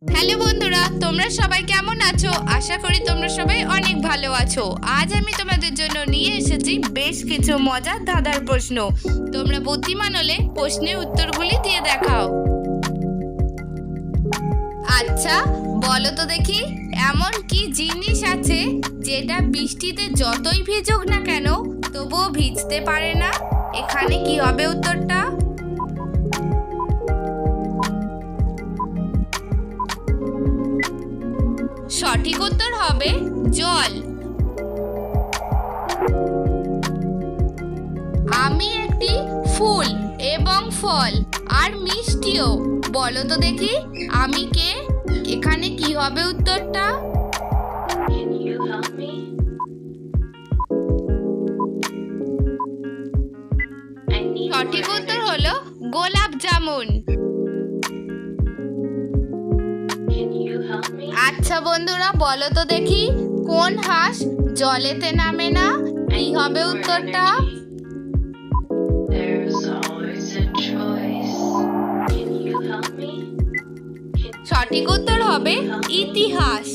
Hello বন্ধুরা, তোমরা সবাই কেমন আছো? আশা করি তোমরা সবাই অনেক ভালো আছো। আজ আমি তোমাদের জন্য নিয়ে এসেছি বেশ কিছু মজার ধাঁধার প্রশ্ন। তোমরা বুদ্ধিমান হলে প্রশ্নের উত্তরগুলি দিয়ে দেখাও। আচ্ছা, বলো তো দেখি, এমন কি জিনিস আছে যেটা বৃষ্টিতে যতই ভিজুক না কেন তবুও ভিজতে পারে না? এখানে কি হবে উত্তরটা? সঠিক উত্তর হবে জল। আমি একটি ফুল এবং ফল আর মিষ্টিও। বলো তো দেখি, আমি কে? এখানে কি হবে উত্তরটা? সঠিক উত্তর হলো গোলাপ জামুন। আচ্ছা বন্ধুরা, বলো তো দেখি, কোন হাঁস জলেতে নামে না? কি হবে উত্তরটা? সঠিক উত্তর হবে ইতিহাস।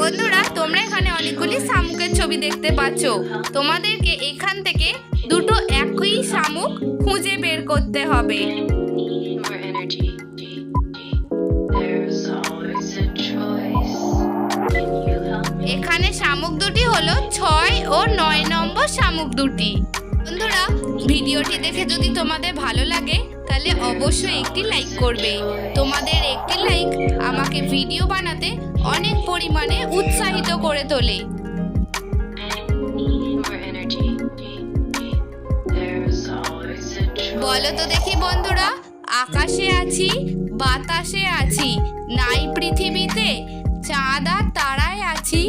বন্ধুরা, তোমরা এখানে অনেকগুলি শামুকের ছবি দেখতে পাচ্ছ। তোমাদেরকে এখান থেকে দুটো একই শামুক খুঁজে বের করতে হবে। এখানে শামুক দুটি হলো 6 ও 9 নম্বর শামুক দুটি। বন্ধুরা, ভিডিওটি দেখে যদি তোমাদের ভালো লাগে তাহলে অবশ্যই একটি লাইক করবে। তোমাদের একটি লাইক আমাকে ভিডিও বানাতে অনেক পরিমাণে উৎসাহিত করে তোলে। বলো তো দেখি বন্ধুরা, আকাশে আছি, বাতাসে আছি, নাই পৃথিবীতে, চাঁদ আর তারায় আছি,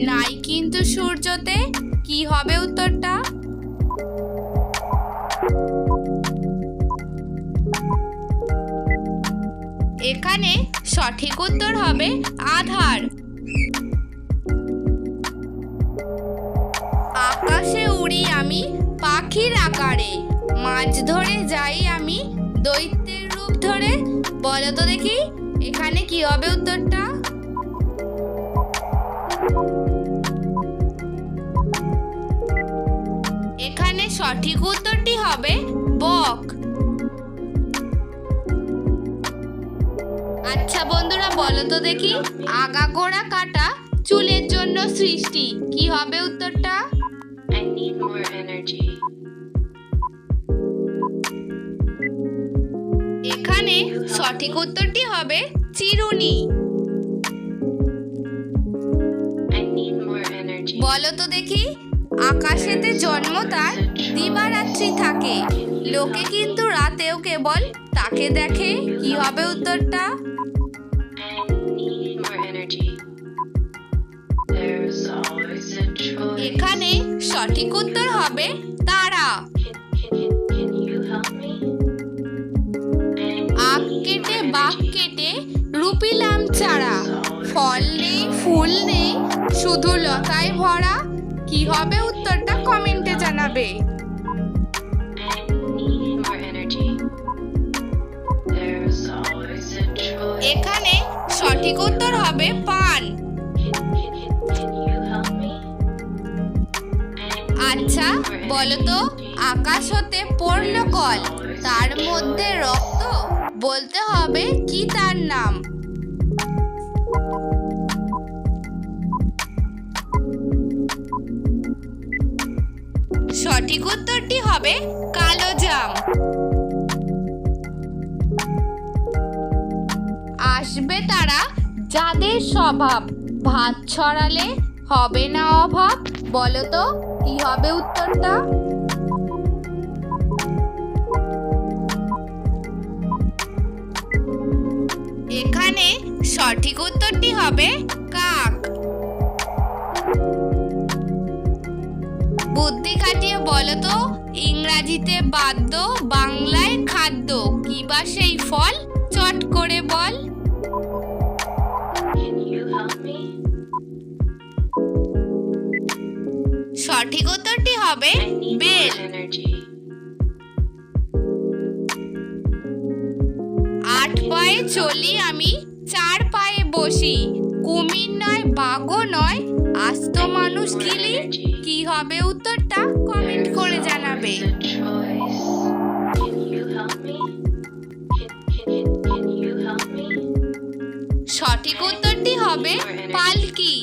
নাই কিন্তু সূর্যতে। কি হবে উত্তরটা? এখানে সঠিক উত্তর হবে আধার। আকাশে উড়ি আমি পাখির আকারে, মাছ ধরে যাই আমি দৈত্যের রূপ ধরে। বলো তো দেখি, এখানে কি হবে উত্তরটা? এখানে সঠিক উত্তরটি হবে বক। আচ্ছা বন্ধুরা, বলো তো দেখি, আগাগোড়া কাটা চুলের জন্য সৃষ্টি। কি হবে উত্তরটা? এখানে সঠিক উত্তরটি হবে চিরুনি। বলো তো দেখি, আকাশেতে জন্ম তার দিবারাত্রি থাকে, লোকে কিন্তু রাতেও কেবল তাকে দেখে। কি হবে উত্তরটা? এখানে সঠিক উত্তর হবে তারা। আখ কেটে বাঘ কেটে রুপিলাম চারা, ফল নেই ফুল নেই শুধু লতায় ভরা। কি হবে উত্তরটা? কমেন্টে জানাবে। এখানে সঠিক উত্তর হবে পান। আচ্ছা বলো তো, আকাশ হতে পড়লো কল, তার মধ্যে রক্ত, বলতে হবে কি তার নাম? সঠিক উত্তরটি হবে কালো জাম। আসবে তারা যাদের স্বভাব, ভাত ছড়ালে হবে না অভাব। বলো তো কি হবে উত্তরটা? এখানে সঠিক উত্তরটি হবে কাক। বুদ্ধি খাটিয়ে বলো তো, ইংরাজিতে বাদ্য, বাংলায় খাদ্য, কি বা সেই ফল? চট করে বল। সঠিক উত্তরটি হবে বেল। 8 পায়ে চলি আমি, 4 পায়ে বসি, কুমির নয় বাঘও নয়, আস্ত মানুষ গিলি। কি হবে উত্তরটা কমেন্ট করে জানাবে। সঠিক উত্তরটি হবে পালকি।